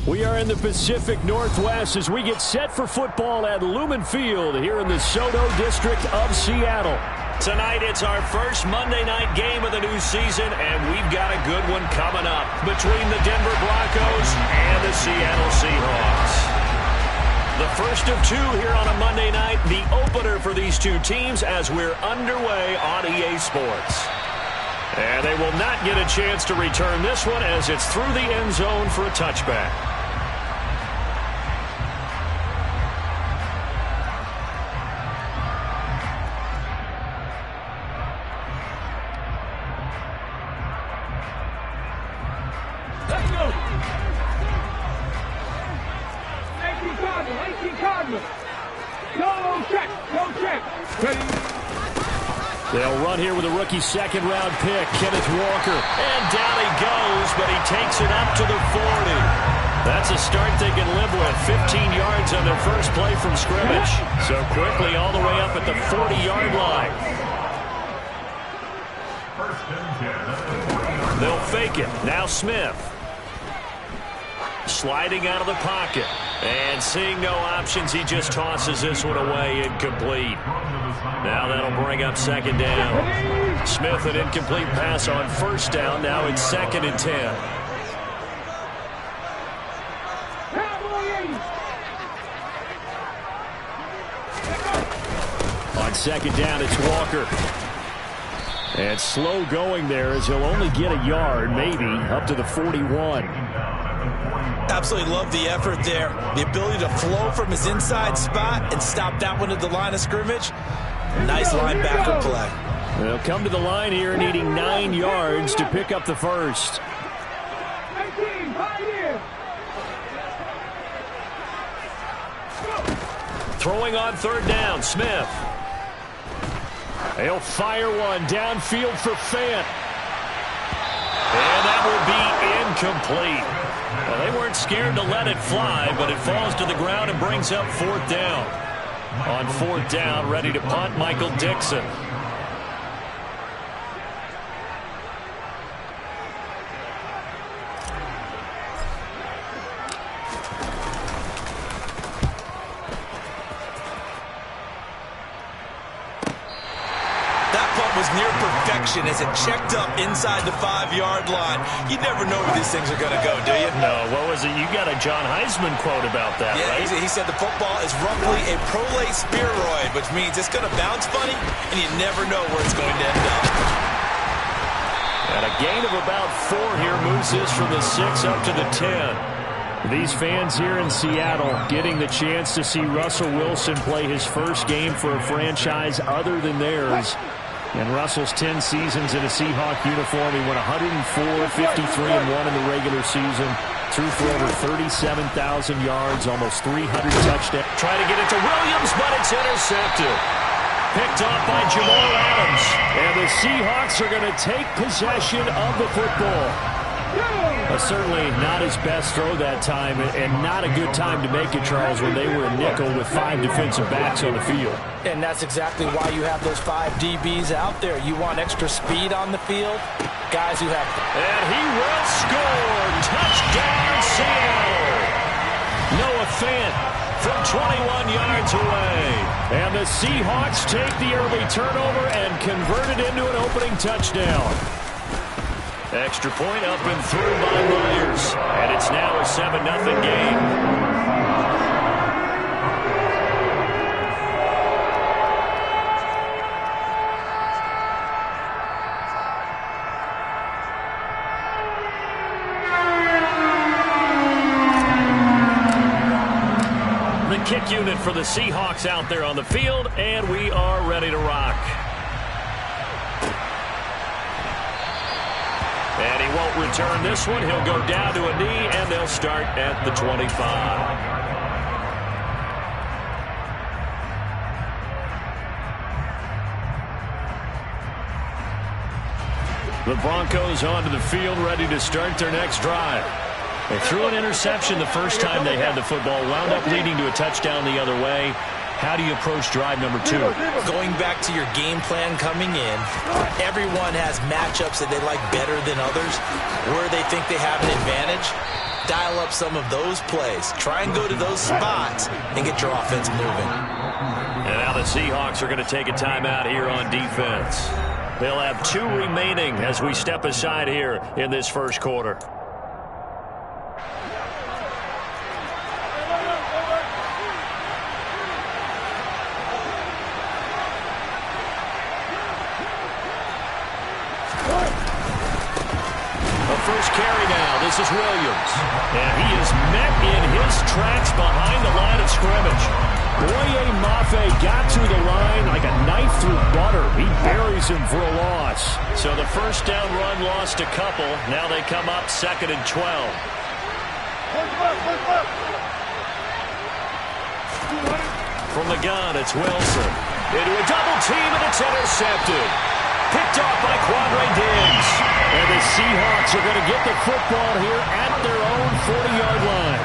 We are in the Pacific Northwest as we get set for football at Lumen Field here in the Soto District of Seattle. Tonight, it's our first Monday night game of the new season, and we've got a good one coming up between the Denver Broncos and the Seattle Seahawks. The first of two here on a Monday night, the opener for these two teams as we're underway on EA Sports. And they will not get a chance to return this one as it's through the end zone for a touchback. They'll run here with a rookie second-round pick, Kenneth Walker. And down he goes, but he takes it up to the 40. That's a start they can live with. 15 yards on their first play from scrimmage. So quickly all the way up at the 40-yard line. They'll fake it. Now Smith. Sliding out of the pocket. And seeing no options, he just tosses this one away, incomplete. Now that'll bring up second down. Smith, an incomplete pass on first down. Now it's 2nd and 10. On second down, it's Walker. And slow going there as he'll only get a yard, maybe, up to the 41. Absolutely love the effort there. The ability to flow from his inside spot and stop that one at the line of scrimmage. Nice linebacker play. They'll come to the line here needing 9 yards to pick up the first. Throwing on third down, Smith. He'll fire one downfield for Fant. And that will be incomplete. Well, they weren't scared to let it fly, but it falls to the ground and brings up 4th down. On 4th down, ready to punt, Michael Dixon. Was near perfection as it checked up inside the 5-yard line. You never know where these things are going to go, do you? No. What was it? You got a John Heisman quote about that, right? He said the football is roughly a prolate spheroid, which means it's going to bounce funny, and you never know where it's going to end up. And a gain of about 4 here moves this from the 6 up to the 10. These fans here in Seattle getting the chance to see Russell Wilson play his first game for a franchise other than theirs. In Russell's 10 seasons in a Seahawk uniform, he went 104, 53-1 in the regular season. Threw for over 37,000 yards, almost 300 touchdowns. Trying to get it to Williams, but it's intercepted. Picked off by Jamal Adams. And the Seahawks are going to take possession of the football. Certainly not his best throw that time, and not a good time to make it, Charles, when they were a nickel with 5 defensive backs on the field. And that's exactly why you have those 5 DBs out there. You want extra speed on the field, guys who have... And he will score! Touchdown, Seattle! Noah Fant from 21 yards away. And the Seahawks take the early turnover and convert it into an opening touchdown. Extra point up and through by Myers. And it's now a 7-0 game. The kick unit for the Seahawks out there on the field, and we are ready to rock. And he won't return this one. He'll go down to a knee, and they'll start at the 25. The Broncos onto the field, ready to start their next drive. They threw an interception the first time they had the football, wound up leading to a touchdown the other way. How do you approach drive number 2? Going back to your game plan coming in, everyone has matchups that they like better than others, where they think they have an advantage. dial up some of those plays. Try and go to those spots and get your offense moving. And now the Seahawks are going to take a timeout here on defense. They'll have 2 remaining as we step aside here in this first quarter. First carry now. This is Williams. And he is met in his tracks behind the line of scrimmage. Boye Mafe got to the line like a knife through butter. He buries him for a loss. So the first down run lost a couple. Now they come up 2nd and 12. From the gun, it's Wilson. Into a double team, and it's intercepted. Picked off by Quandre Diggs. And the Seahawks are going to get the football here at their own 40-yard line.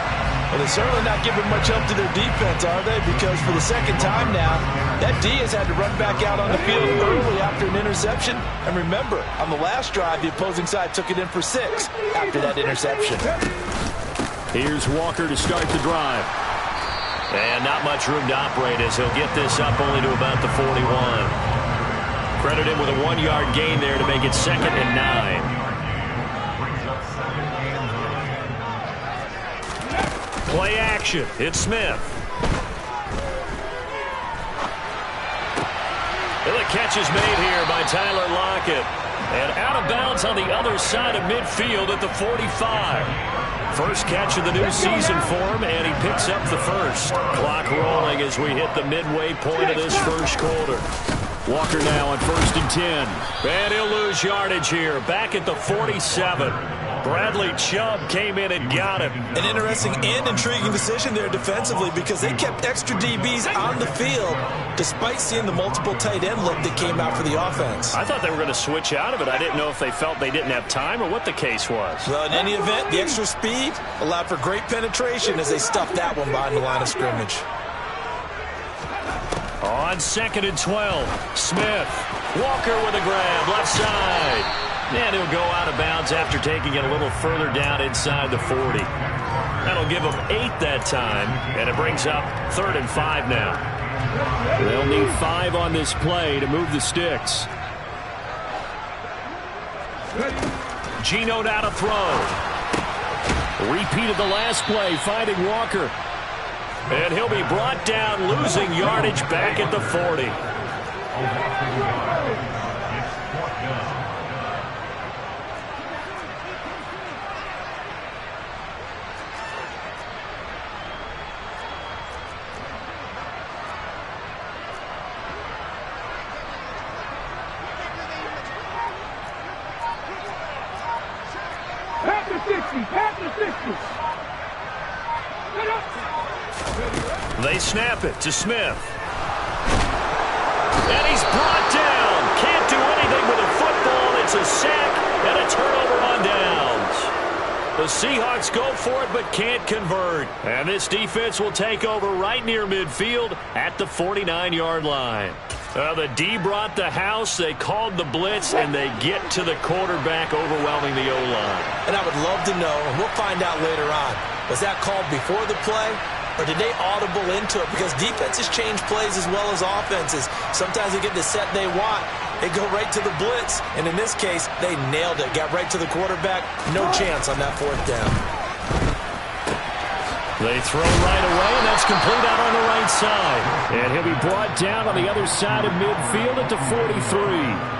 Well, they're certainly not giving much help to their defense, are they? Because for the second time now, that D has had to run back out on the field early after an interception. And remember, on the last drive, the opposing side took it in for 6 after that interception. Here's Walker to start the drive. And not much room to operate as he'll get this up only to about the 41. Credit him with a 1-yard gain there to make it 2nd and 9. Play action. It's Smith. And the catch is made here by Tyler Lockett. And out of bounds on the other side of midfield at the 45. First catch of the new season for him, and he picks up the first. Clock rolling as we hit the midway point of this first quarter. Walker now on 1st and 10. And he'll lose yardage here. Back at the 47. Bradley Chubb came in and got him. An interesting and intriguing decision there defensively because they kept extra DBs on the field despite seeing the multiple tight end look that came out for the offense. I thought they were going to switch out of it. I didn't know if they felt they didn't have time or what the case was. Well, in any event, the extra speed allowed for great penetration as they stuffed that one behind the line of scrimmage. On 2nd and 12, Smith. Walker with a grab, left side. And he'll go out of bounds after taking it a little further down inside the 40. That'll give him 8 that time, and it brings up 3rd and 5 now. They'll need 5 on this play to move the sticks. Geno now to throw. Repeated the last play, finding Walker. And he'll be brought down, losing yardage back at the 40. They snap it to Smith. And he's brought down. Can't do anything with a football. It's a sack and a turnover on downs. The Seahawks go for it but can't convert. And this defense will take over right near midfield at the 49-yard line. The D brought the house. They called the blitz, and they get to the quarterback, overwhelming the O-line. And I would love to know, and we'll find out later on, was that called before the play? Or did they audible into it? Because defenses change plays as well as offenses. Sometimes they get the set they want. They go right to the blitz. And in this case, they nailed it. Got right to the quarterback. No chance on that 4th down. They throw right away, and that's complete out on the right side. And he'll be brought down on the other side of midfield at the 43.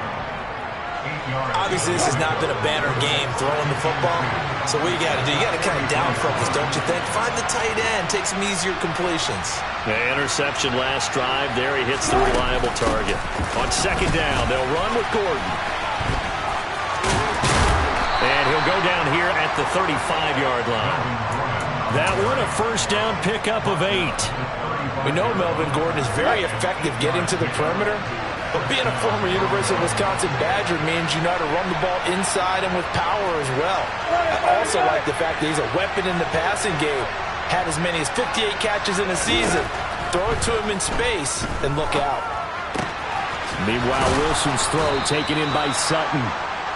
Obviously, this has not been a banner game throwing the football. So what you got to do, you got to kind of down focus, don't you think? Find the tight end, take some easier completions. The interception last drive. There he hits the reliable target. On 2nd down, they'll run with Gordon. And he'll go down here at the 35-yard line. That one a first down pickup of 8. We know Melvin Gordon is very effective getting to the perimeter. But being a former University of Wisconsin Badger means you know how to run the ball inside and with power as well. I also like the fact that he's a weapon in the passing game. Had as many as 58 catches in a season. Throw it to him in space and look out. Meanwhile, Wilson's throw taken in by Sutton.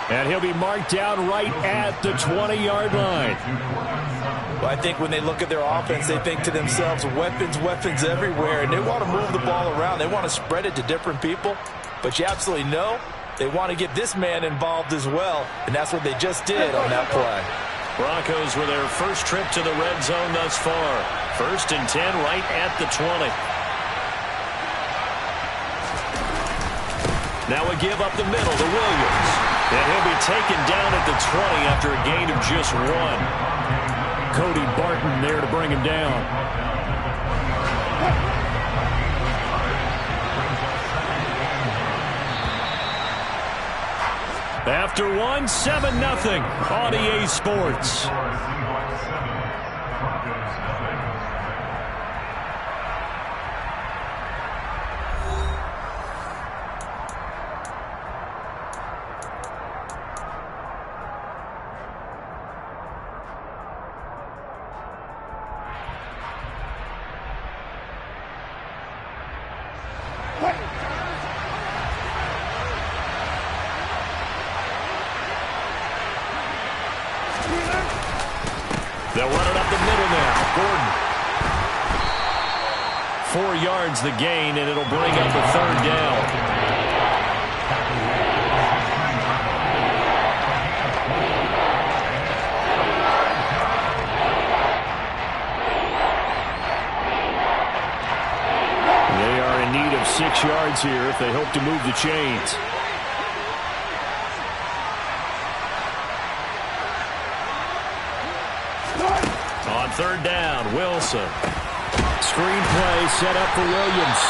And he'll be marked down right at the 20-yard line. Well, I think when they look at their offense, they think to themselves, weapons, weapons everywhere, and they want to move the ball around. They want to spread it to different people, but you absolutely know they want to get this man involved as well, and that's what they just did on that play. Broncos with their first trip to the red zone thus far. 1st and 10 right at the 20. Now a give up the middle to Williams. And he'll be taken down at the 20 after a gain of just 1. Cody Barton there to bring him down. After 1, 7-0 on EA Sports. They'll run it up the middle now. Gordon. 4 yards the gain, and it'll bring up a 3rd down. They are in need of 6 yards here if they hope to move the chains. On 3rd down, Wilson. Screen play set up for Williams.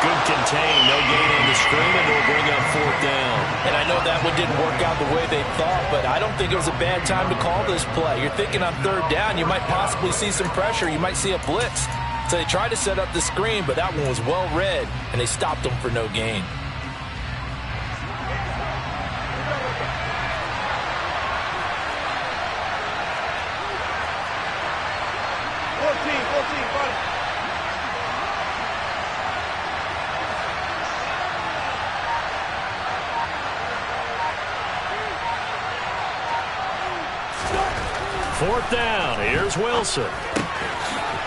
Good contain, no gain on the screen, and it'll bring up 4th down. And I know that one didn't work out the way they thought, but I don't think it was a bad time to call this play. You're thinking on 3rd down, you might possibly see some pressure. You might see a blitz. So they tried to set up the screen, but that one was well read, and they stopped them for no gain. Fourth down. Here's Wilson.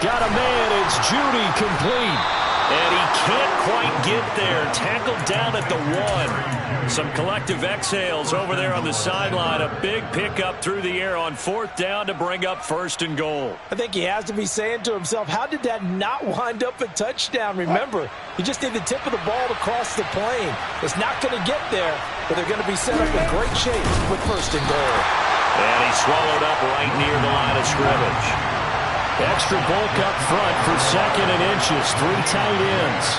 Got a man. It's Judy complete. And he can't quite get there. Tackled down at the 1. Some collective exhales over there on the sideline. A big pickup through the air on 4th down to bring up 1st and goal. I think he has to be saying to himself, how did that not wind up a touchdown? Remember, you just need the tip of the ball to cross the plane. It's not going to get there, but they're going to be set up in great shape with 1st and goal. And he swallowed up right near the line of scrimmage. Extra bulk up front for 2nd and inches. 3 tight ends.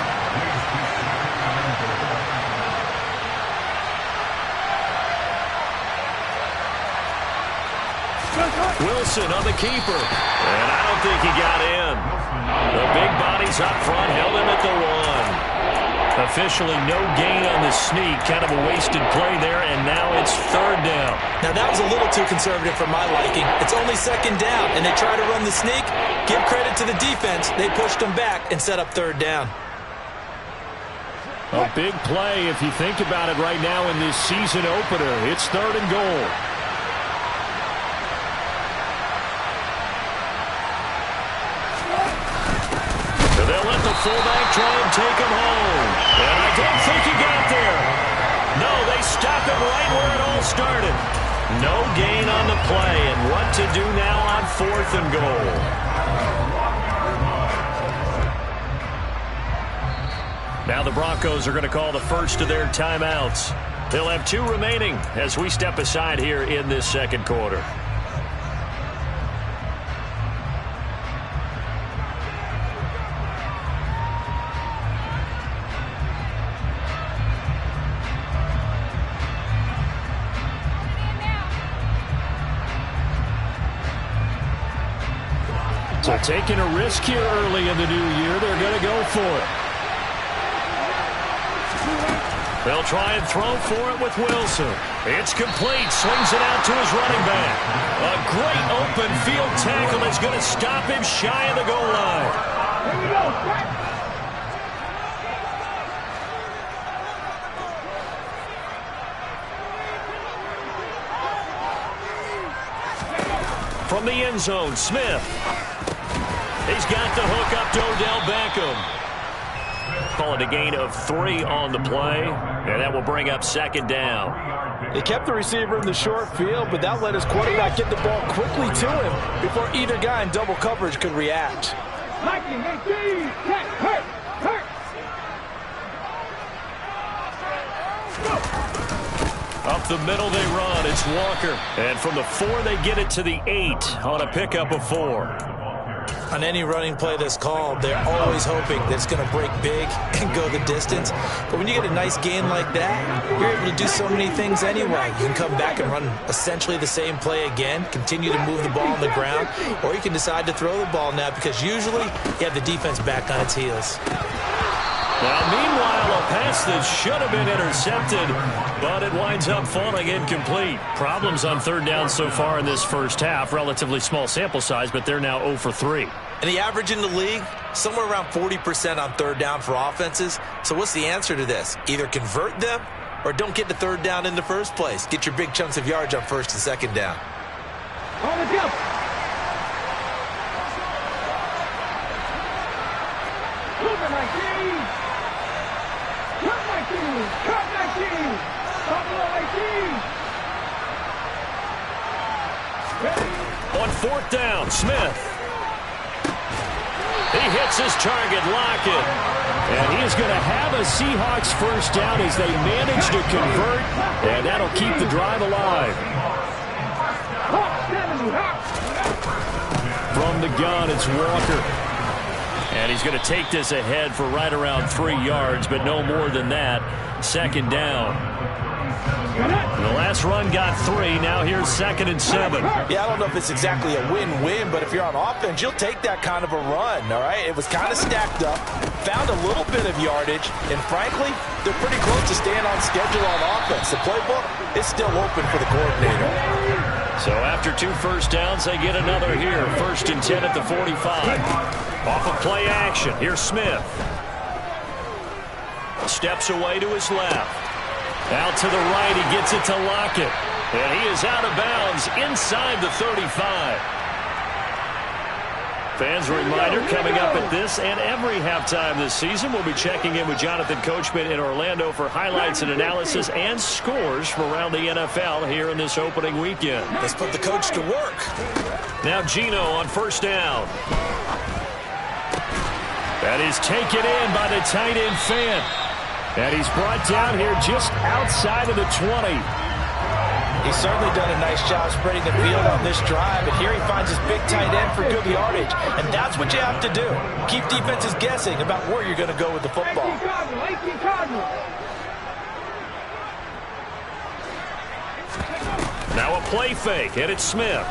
Wilson on the keeper. And I don't think he got in. The big bodies up front held him at the 1. Officially no gain on the sneak. Kind of a wasted play there, and now it's 3rd down. Now that was a little too conservative for my liking. It's only 2nd down, and they try to run the sneak. Give credit to the defense. They pushed them back and set up 3rd down. A big play if you think about it right now in this season opener. It's 3rd and goal. They'll let the fullback try and take him home. And I don't think he got there. No, they stop him right where it all started. No gain on the play. And what to do now on 4th and goal. Now the Broncos are going to call the first of their timeouts. They'll have 2 remaining as we step aside here in this 2nd quarter. So taking a risk here early in the new year, they're going to go for it. They'll try and throw for it with Wilson. It's complete. Swings it out to his running back. A great open field tackle that's going to stop him shy of the goal line. Here we go. From the end zone, Smith. He's got the hook up to Odell Beckham. Call it a gain of 3 on the play, and that will bring up second down. He kept the receiver in the short field, but that let his quarterback get the ball quickly to him before either guy in double coverage could react. Up the middle they run. It's Walker. And from the 4, they get it to the 8 on a pickup of 4. On any running play that's called, they're always hoping that it's going to break big and go the distance. But when you get a nice gain like that, you're able to do so many things anyway. You can come back and run essentially the same play again, continue to move the ball on the ground, or you can decide to throw the ball now because usually you have the defense back on its heels. Now, meanwhile, a pass that should have been intercepted, but it winds up falling incomplete. Problems on third down so far in this first half. Relatively small sample size, but they're now 0 for 3. And the average in the league, somewhere around 40% on third down for offenses. So what's the answer to this? Either convert them or don't get the third down in the first place. Get your big chunks of yards on first and second down. On the jump. On fourth down, Smith. He hits his target, Lockett. And he is going to have a Seahawks first down as they manage to convert. And that'll keep the drive alive. From the gun, it's Walker. And he's going to take this ahead for right around 3 yards, but no more than that. Second down. The last run got 3. Now here's 2nd and 7. Yeah, I don't know if it's exactly a win-win, but if you're on offense, you'll take that kind of a run, all right? It was kind of stacked up, found a little bit of yardage, and frankly, they're pretty close to staying on schedule on offense. The playbook is still open for the coordinator. So after 2 first downs, they get another here. 1st and 10 at the 45. Off of play action, here's Smith. Steps away to his left. Out to the right, he gets it to Lockett. And he is out of bounds inside the 35. Fans, a reminder, coming up at this and every halftime this season, we'll be checking in with Jonathan Coachman in Orlando for highlights and analysis and scores from around the NFL here in this opening weekend. Let's put the coach to work. Now Geno on first down. That is taken in by the tight end Fant. And he's brought down here just outside of the 20. He's certainly done a nice job spreading the field on this drive, and here he finds his big tight end for good yardage. And that's what you have to do. Keep defenses guessing about where you're going to go with the football. Now a play fake, and it's Smith.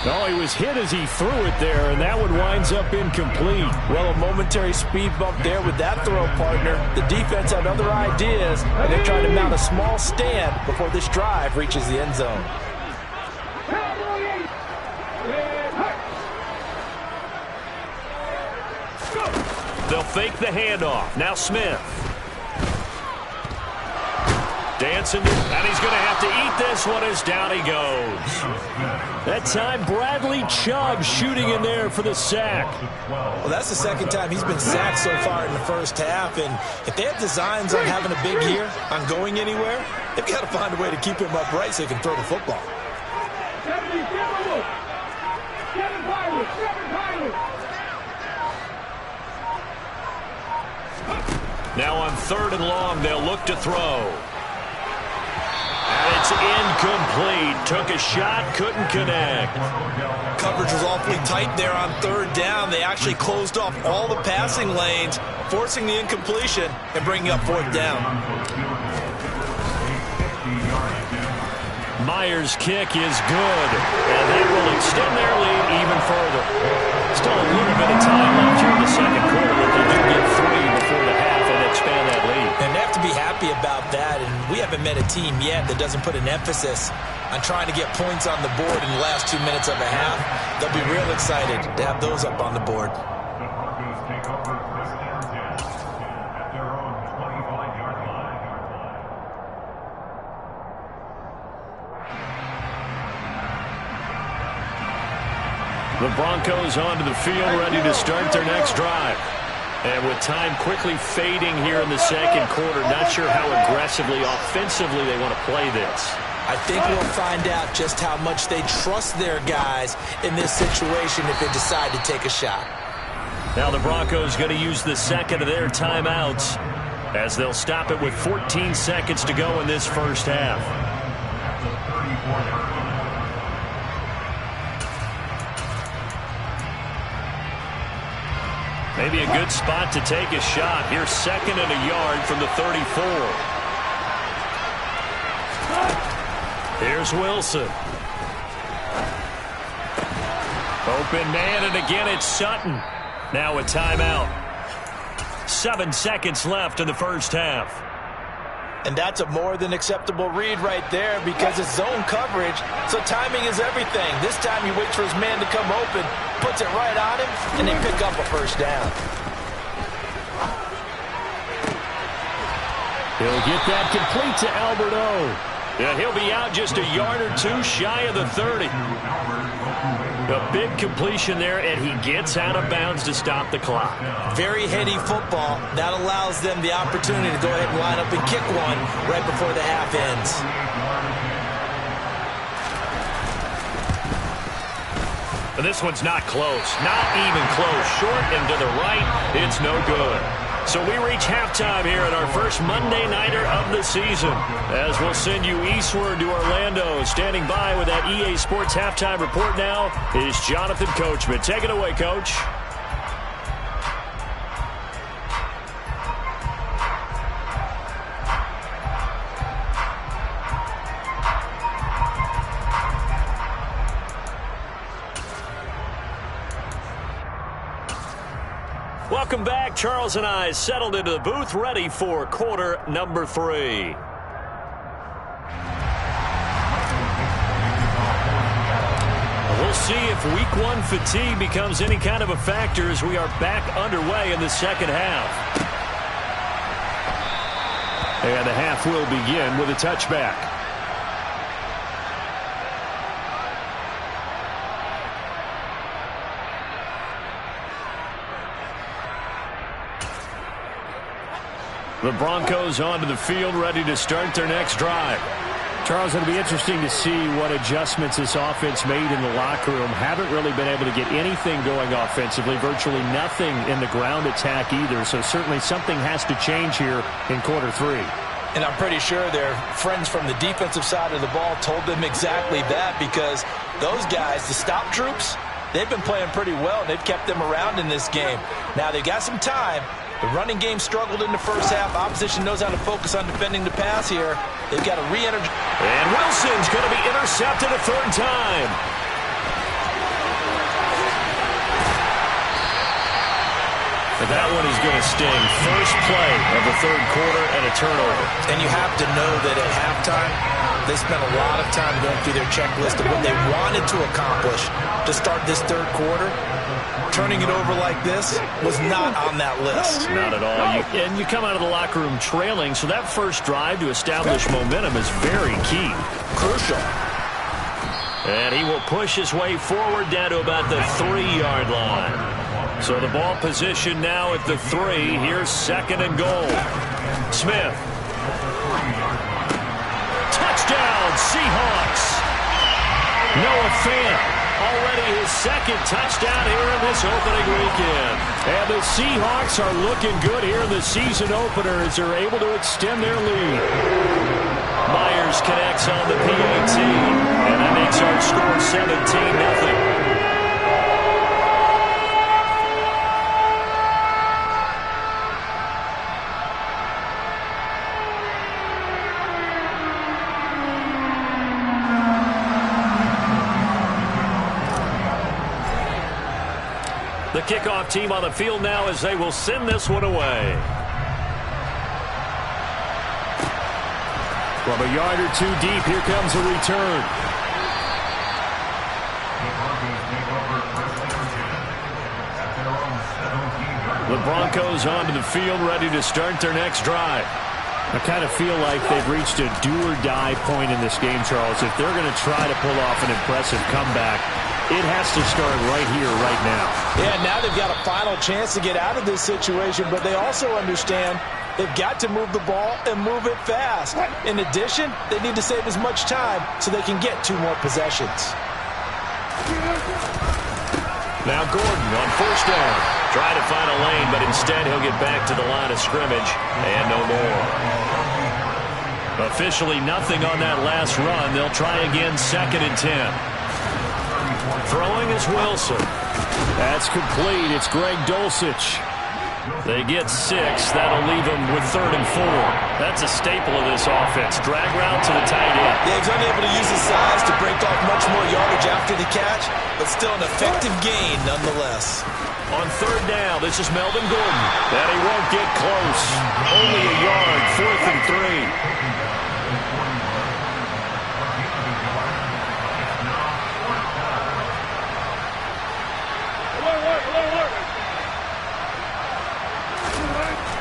No, he was hit as he threw it there, and that one winds up incomplete. Well, a momentary speed bump there with that throw, partner. The defense had other ideas, and they're trying to mount a small stand before this drive reaches the end zone. They'll fake the handoff. Now Smith. Dancing, and he's going to have to eat this one as down he goes. That time, Bradley Chubb shooting in there for the sack. Well, that's the second time he's been sacked so far in the first half, and if they have designs on having a big year, on going anywhere, they've got to find a way to keep him upright so he can throw the football. Now on 3rd and long, they'll look to throw. And it's incomplete. Took a shot, couldn't connect. Coverage was awfully tight there on 3rd down. They actually closed off all the passing lanes, forcing the incompletion and bringing up 4th down. Myers' kick is good, and that will extend their lead even further. Still a little bit of time left here in the second quarter, but they do get 3 before the half and expand that lead. And they have to be happy about that, and we haven't met a team yet that doesn't put an emphasis on trying to get points on the board in the last 2 minutes of a half. They'll be real excited to have those up on the board. The Broncos onto the field, ready to start their next drive. And with time quickly fading here in the second quarter, not sure how aggressively, offensively they want to play this. I think we'll find out just how much they trust their guys in this situation if they decide to take a shot. Now the Broncos going to use the second of their timeouts as they'll stop it with 14 seconds to go in this first half. Maybe a good spot to take a shot. Here's 2nd and a yard from the 34. Here's Wilson. Open man, and again it's Sutton. Now a timeout. 7 seconds left in the first half. And that's a more than acceptable read right there because it's zone coverage, so timing is everything. This time he waits for his man to come open, puts it right on him, and they pick up a first down. He'll get that complete to Alberto. Yeah, he'll be out just a yard or two shy of the 30. A big completion there, and he gets out of bounds to stop the clock. Very heady football. That allows them the opportunity to go ahead and line up and kick one right before the half ends. And this one's not close. Not even close. Short and to the right. It's no good. So we reach halftime here at our first Monday Nighter of the season, as we'll send you eastward to Orlando. Standing by with that EA Sports Halftime Report now is Jonathan Coachman. Take it away, Coach. Welcome back. Charles and I settled into the booth, ready for quarter number 3. We'll see if week 1 fatigue becomes any kind of a factor as we are back underway in the second half. And the half will begin with a touchback. The Broncos onto the field, ready to start their next drive. Charles, it'll be interesting to see what adjustments this offense made in the locker room. Haven't really been able to get anything going offensively, virtually nothing in the ground attack either. So certainly something has to change here in quarter 3. And I'm pretty sure their friends from the defensive side of the ball told them exactly that, because those guys, the stop troops, they've been playing pretty well, and they've kept them around in this game. Now they've got some time. The running game struggled in the first half. Opposition knows how to focus on defending the pass here. They've got to re-energize. And Wilson's going to be intercepted a third time. And that one is going to sting. First play of the third quarter and a turnover. And you have to know that at halftime, they spent a lot of time going through their checklist of what they wanted to accomplish to start this third quarter. Turning it over like this was not on that list. Not at all. And you come out of the locker room trailing, so that first drive to establish momentum is very key. Crucial. And he will push his way forward down to about the 3-yard line. So the ball position now at the 3. Here's 2nd and goal. Smith. Touchdown, Seahawks. Noah Fant. Already his 2nd touchdown here in this opening weekend. And the Seahawks are looking good here in the season opener as they're able to extend their lead. Myers connects on the PAT, and that makes our score 17-0. The kickoff team on the field now as they will send this one away. From a yard or 2 deep, here comes a return. The Broncos onto the field, ready to start their next drive. I kind of feel like they've reached a do-or-die point in this game, Charles. If they're going to try to pull off an impressive comeback, It has to start right here, right now. Yeah, now they've got a final chance to get out of this situation, but they also understand they've got to move the ball and move it fast. In addition, they need to save as much time so they can get 2 more possessions. Now Gordon on first down. Trying to find a lane, but instead he'll get back to the line of scrimmage and no more. Officially nothing on that last run. They'll try again 2nd and 10. Throwing is Wilson. That's complete. It's Greg Dulcich. They get 6. That'll leave them with 3rd and 4. That's a staple of this offense. Drag route to the tight end. Yeah, he's unable to use his size to break off much more yardage after the catch, but still an effective gain nonetheless. On 3rd down, this is Melvin Gordon. And he won't get close. Only a yard, 4th and 3.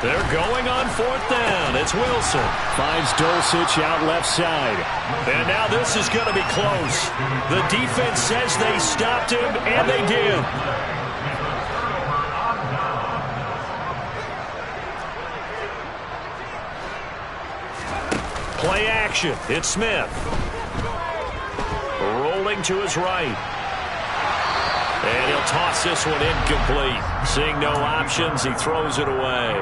They're going on 4th down. It's Wilson. Finds Dulcich out left side. And now this is going to be close. The defense says they stopped him, and they did. Play action. It's Smith. Rolling to his right. And he'll toss this one incomplete. Seeing no options, he throws it away.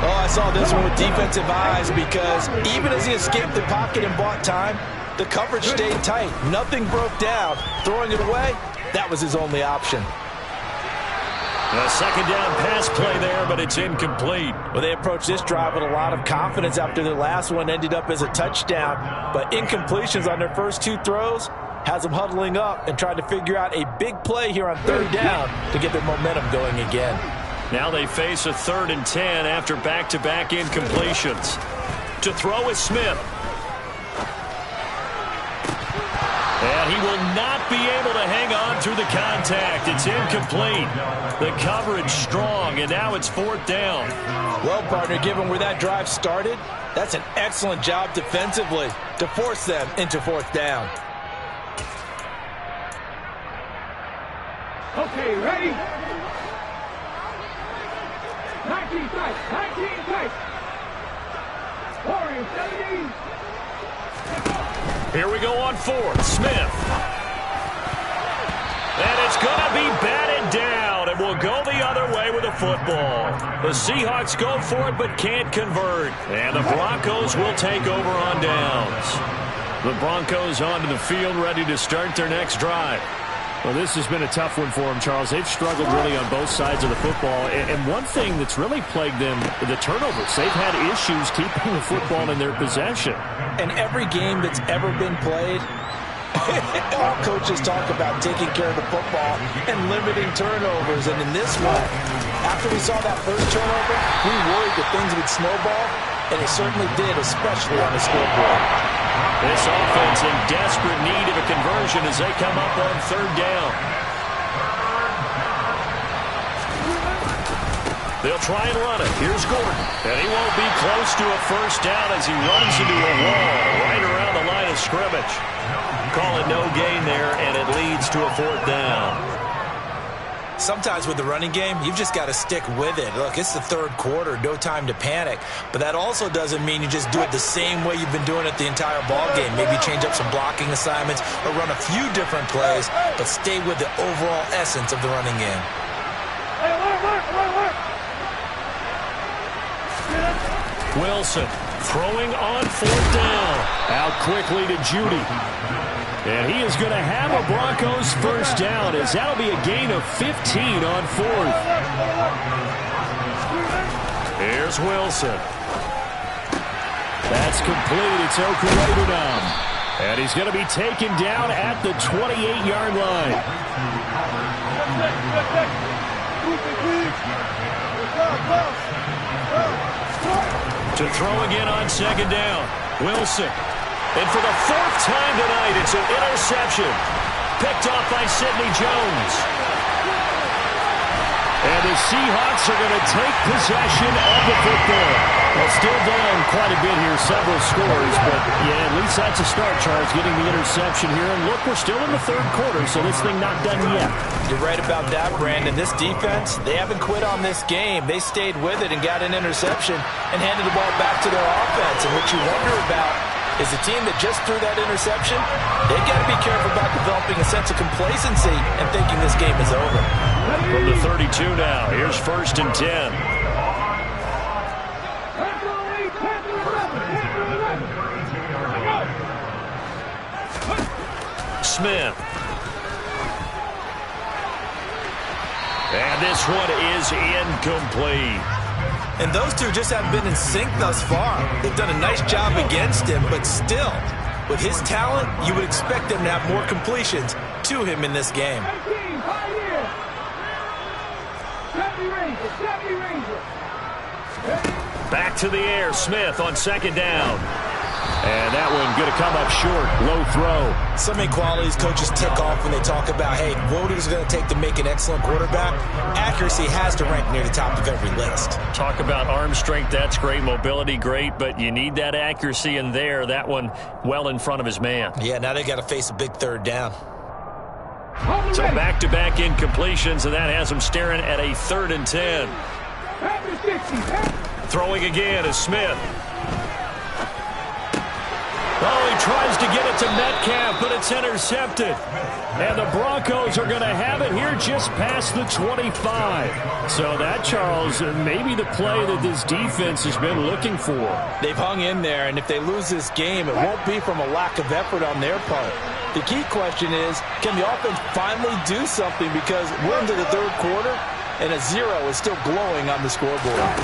Oh, I saw this one with defensive eyes because even as he escaped the pocket and bought time, the coverage stayed tight. Nothing broke down. Throwing it away, that was his only option. A 2nd down pass play there, but it's incomplete. Well, they approached this drive with a lot of confidence after their last one ended up as a touchdown. But incompletions on their first 2 throws has them huddling up and trying to figure out a big play here on 3rd down to get their momentum going again. Now they face a 3rd and 10 after back-to-back incompletions. To throw is Smith. And he will not be able to hang on through the contact. It's incomplete. The coverage strong, and now it's 4th down. Well, partner, given where that drive started, that's an excellent job defensively to force them into 4th down. Okay, ready? 19 tight, 19 tight. Warriors, 17. Here we go on 4th. Smith. And it's going to be batted down, and will go the other way with a football. The Seahawks go for it but can't convert. And the Broncos will take over on downs. The Broncos onto the field, ready to start their next drive. Well, this has been a tough one for them, Charles. They've struggled really on both sides of the football. And one thing that's really plagued them, the turnovers. They've had issues keeping the football in their possession. In every game that's ever been played, all coaches talk about taking care of the football and limiting turnovers. And in this one, after we saw that first turnover, we worried that things would snowball, and it certainly did, especially on the scoreboard. This offense in desperate need of a conversion as they come up on 3rd down. They'll try and run it. Here's Gordon. And he won't be close to a first down as he runs into a wall right around the line of scrimmage. Call it no gain there, and it leads to a 4th down. Sometimes with the running game, you've just got to stick with it. Look, it's the 3rd quarter, no time to panic. But that also doesn't mean you just do it the same way you've been doing it the entire ball game. Maybe change up some blocking assignments or run a few different plays, but stay with the overall essence of the running game. Wilson throwing on 4th down. Out quickly to Judy. And he is going to have a Broncos first down as that'll be a gain of 15 on 4th. Here's Wilson. That's complete. It's Okurebunom. And he's going to be taken down at the 28-yard line. To throw again on 2nd down. Wilson. And for the 4th time tonight, it's an interception. Picked off by Sidney Jones. And the Seahawks are going to take possession of the football. Well, still down quite a bit here, several scores, but yeah, at least that's a start, Charles, getting the interception here. And look, we're still in the third quarter, so this thing not done yet. You're right about that, Brandon. This defense, they haven't quit on this game. They stayed with it and got an interception and handed the ball back to their offense. And what you wonder about is the team that just threw that interception, they've got to be careful about developing a sense of complacency and thinking this game is over. From the 32 now, here's 1st and 10. Smith. And this one is incomplete. And those two just haven't been in sync thus far. They've done a nice job against him, but still, with his talent, you would expect them to have more completions to him in this game. Back to the air, Smith on 2nd down. And that one going to come up short, low throw. So many qualities coaches tick off when they talk about, hey, what is it going to take to make an excellent quarterback? Accuracy has to rank near the top of every list. Talk about arm strength, that's great. Mobility, great, but you need that accuracy in there. That one well in front of his man. Yeah, now they got to face a big 3rd down. So back-to-back incompletions, and that has him staring at a 3rd and 10. Throwing again is Smith. Oh, he tries to get it to Metcalf, but it's intercepted. And the Broncos are going to have it here just past the 25. So that, Charles, maybe the play that this defense has been looking for. They've hung in there, and if they lose this game, it won't be from a lack of effort on their part. The key question is, can the offense finally do something? Because we're into the 3rd quarter, and a 0 is still glowing on the scoreboard.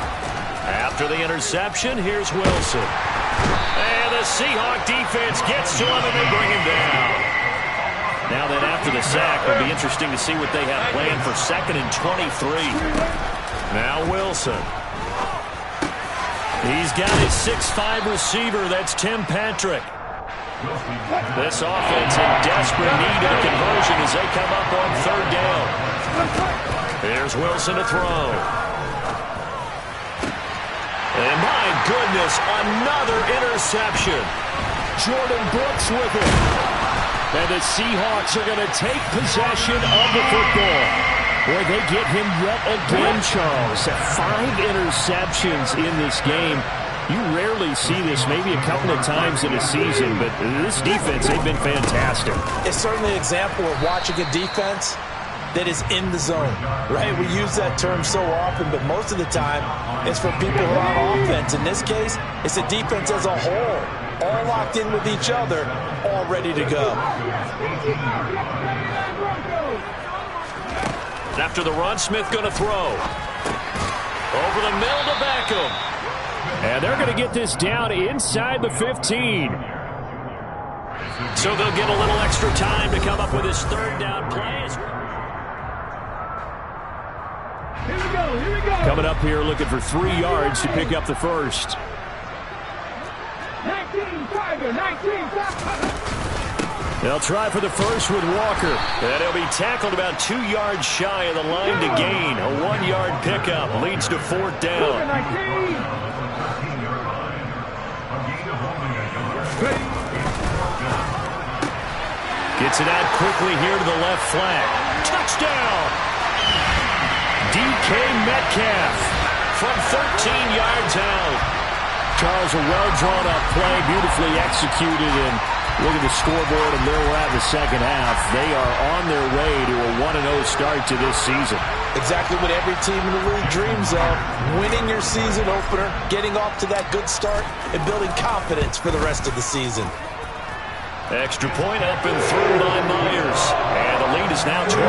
After the interception, here's Wilson. And the Seahawk defense gets to him, and they bring him down. Now then, after the sack, it'll be interesting to see what they have planned for 2nd and 23. Now Wilson. He's got his 6'5 receiver. That's Tim Patrick. This offense in desperate need of a conversion as they come up on 3rd down. Here's Wilson to throw. And my goodness, another interception. Jordan Brooks with it. And the Seahawks are going to take possession of the football. Boy, they get him yet again, Charles. 5 interceptions in this game. You rarely see this, maybe a couple of times in a season, but this defense, they've been fantastic. It's certainly an example of watching a defense that is in the zone, right? We use that term so often, but most of the time it's for people who are on offense. In this case, it's a defense as a whole, all locked in with each other, all ready to go. After the run, Smith going to throw. Over the middle to Beckham. And they're going to get this down inside the 15. So they'll get a little extra time to come up with his 3rd down play. Here we go. Coming up here looking for 3 yards to pick up the first. 19-5. They'll try for the first with Walker. And he'll be tackled about 2 yards shy of the line to gain. A 1-yard pickup leads to 4th down. Gets it out quickly here to the left flank. Touchdown! DK Metcalf from 13 yards out. Charles, a well-drawn-up play, beautifully executed, and look at the scoreboard and where we're at in the second half. They are on their way to a 1-0 start to this season. Exactly what every team in the league dreams of, winning your season opener, getting off to that good start, and building confidence for the rest of the season. Extra point up and through by Myers, and the lead is now 24.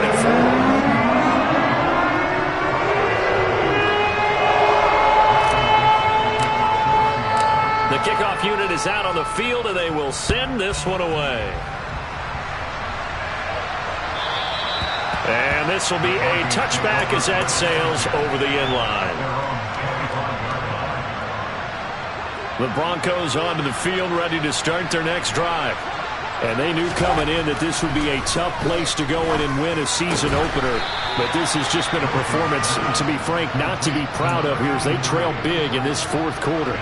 The kickoff unit is out on the field, and they will send this one away. And this will be a touchback as that sails over the end line. The Broncos onto the field, ready to start their next drive. And they knew coming in that this would be a tough place to go in and win a season opener. But this has just been a performance, to be frank, not to be proud of here as they trail big in this fourth quarter.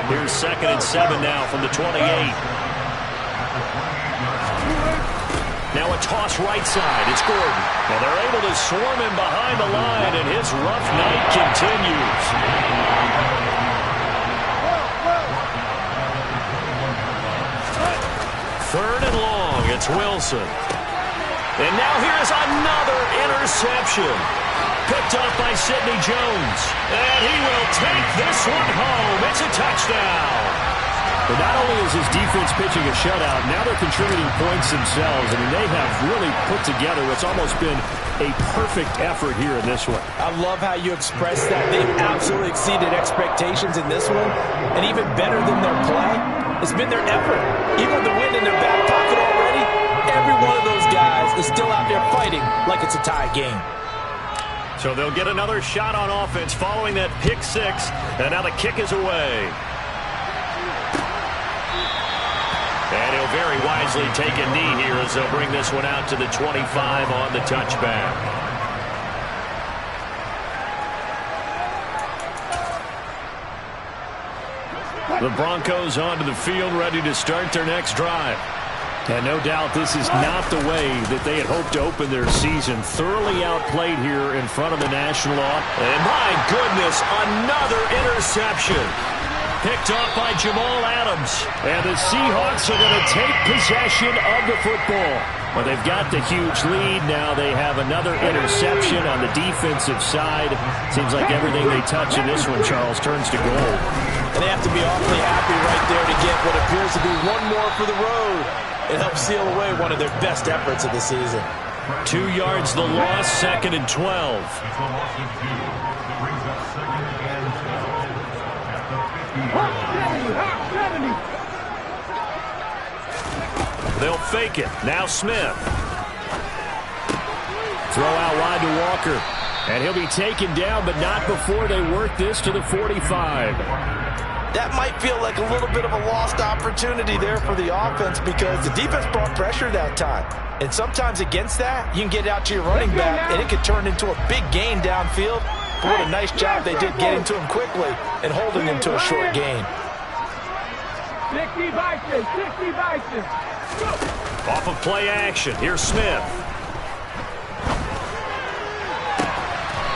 Here's 2nd and 7 now from the 28. Now a toss right side. It's Gordon. And they're able to swarm him behind the line, and his rough night continues. 3rd and long. It's Wilson. And now here's another interception. Picked off by Sidney Jones. And he will take this one home. It's a touchdown. But not only is his defense pitching a shutout, now they're contributing points themselves. I mean, they have really put together what's almost been a perfect effort here in this one. I love how you express that. They've absolutely exceeded expectations in this one. And even better than their play, it's been their effort. Even with the win in their back pocket already, every one of those guys is still out there fighting like it's a tie game. So they'll get another shot on offense following that pick six. And now the kick is away. And he'll very wisely take a knee here as they'll bring this one out to the 25 on the touchback. The Broncos onto the field, ready to start their next drive. And no doubt this is not the way that they had hoped to open their season. Thoroughly outplayed here in front of the national audience. And my goodness, another interception. Picked off by Jamal Adams. And the Seahawks are going to take possession of the football. Well, they've got the huge lead. Now they have another interception on the defensive side. Seems like everything they touch in this one, Charles, turns to gold. And they have to be awfully happy right there to get what appears to be one more for the road. It helps seal away one of their best efforts of the season. 2 yards the loss, 2nd and 12. They'll fake it. Now Smith. Throw out wide to Walker. And he'll be taken down, but not before they work this to the 45. That might feel like a little bit of a lost opportunity there for the offense because the defense brought pressure that time. And sometimes against that, you can get out to your running back, and it could turn into a big gain downfield. But what a nice job they did getting to him quickly and holding him to a short gain. 60 Vikings, 60 Vikings. Off of play action. Here's Smith.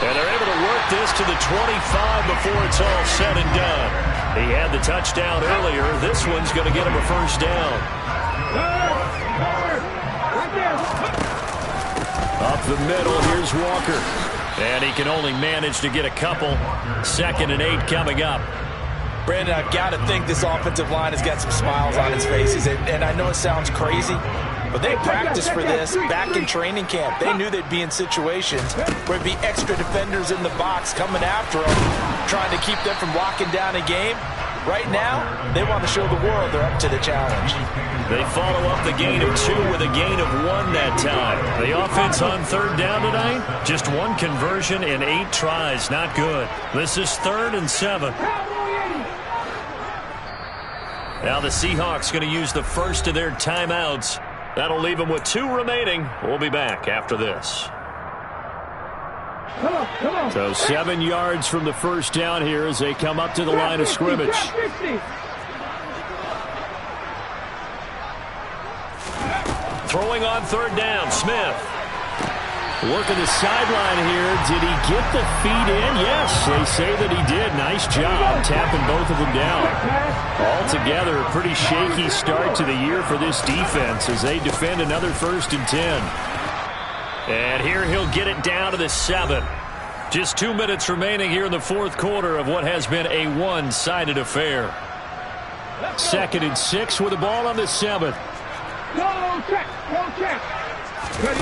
And they're able to work this to the 25 before it's all said and done. He had the touchdown earlier. This one's going to get him a first down. Up the middle, here's Walker. And he can only manage to get a couple. 2nd and 8 coming up. Brandon, I've got to think this offensive line has got some smiles on its faces. And I know it sounds crazy, but they practiced for this back in training camp. They knew they'd be in situations where there'd be extra defenders in the box coming after them, trying to keep them from locking down a game. Right now, they want to show the world they're up to the challenge. They follow up the gain of 2 with a gain of 1 that time. The offense on 3rd down tonight, just 1 conversion in 8 tries. Not good. This is 3rd and 7. Now the Seahawks going to use the first of their timeouts. That'll leave them with 2 remaining. We'll be back after this. Come on. So 7 yards from the first down here as they come up to the line of scrimmage. Throwing on 3rd down, Smith. Working the sideline here. Did he get the feet in? Yes, they say that he did. Nice job tapping both of them down. Altogether, a pretty shaky start to the year for this defense as they defend another 1st and 10. And here he'll get it down to the 7. Just 2 minutes remaining here in the 4th quarter of what has been a one-sided affair. 2nd and 6 with the ball on the 7th. Go check. Ready.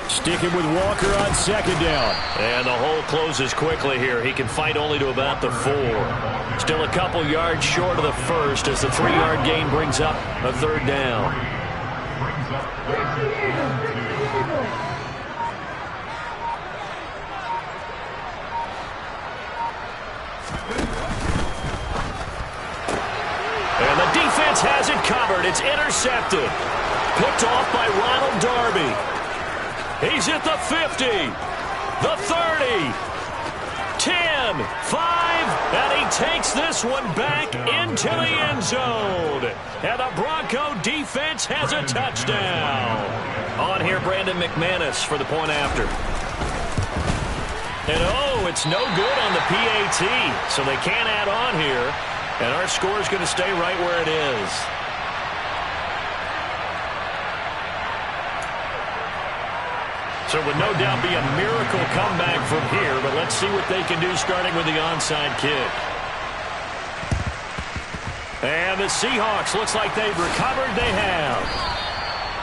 Sticking with Walker on 2nd down. And the hole closes quickly here. He can fight only to about the 4. Still a couple yards short of the first as the 3-yard gain brings up a 3rd down. And the defense defense has it covered. It's intercepted. Picked off by Ronald Darby. He's at the 50, the 30, 10, 5, and he takes this one back into the end zone. And the Bronco defense has a touchdown. On here, Brandon McManus for the point after. And oh, it's no good on the PAT, so they can't add on here. And our score is going to stay right where it is. So it would no doubt be a miracle comeback from here, but let's see what they can do starting with the onside kick. And the Seahawks, looks like they've recovered. They have.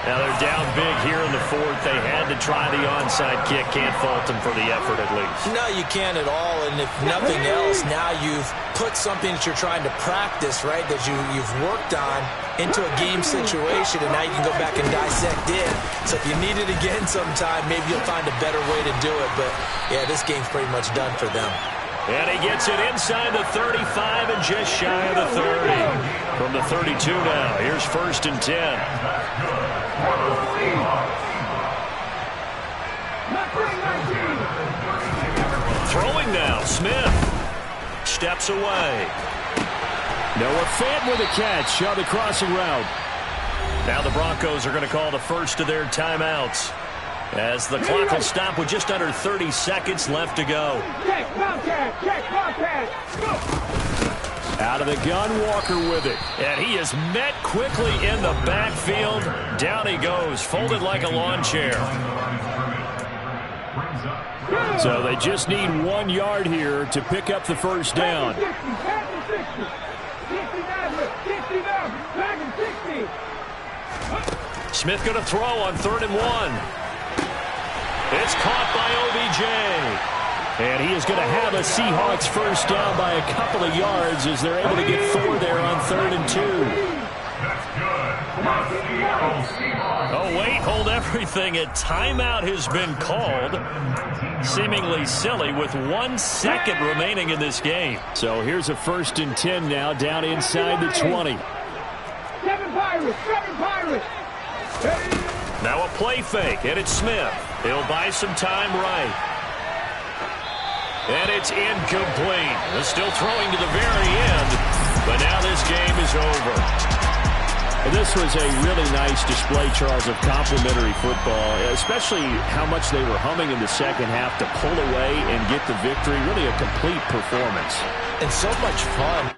Now they're down big here in the fourth. They had to try the onside kick. Can't fault them for the effort at least. No, you can't at all. And if nothing else, now you've put something that you're trying to practice, right, that you've worked on into a game situation, and now you can go back and dissect it. So if you need it again sometime, maybe you'll find a better way to do it. But, yeah, this game's pretty much done for them. And he gets it inside the 35 and just shy of the 30. From the 32 now, here's 1st and 10. Throwing now, Smith steps away. Noah Fant with a catch on the crossing route. Now the Broncos are going to call the first of their timeouts, as the clock will stop with just under 30 seconds left to go. Out of the gun, Walker with it. And he is met quickly in the backfield. Down he goes, folded like a lawn chair. So they just need 1 yard here to pick up the first down. Smith going to throw on 3rd and 1. It's caught by OBJ. And he is going to have a Seahawks first down by a couple of yards as they're able to get 4 there on 3rd and 2. Oh, wait, hold everything. A timeout has been called. Seemingly silly with 1 second remaining in this game. So here's a 1st and 10 now down inside the 20. Now a play fake, and it's Smith. He'll buy some time right. And it's incomplete. They're still throwing to the very end, but now this game is over. And this was a really nice display, Charles, of complimentary football, especially how much they were humming in the second half to pull away and get the victory. Really a complete performance. And so much fun.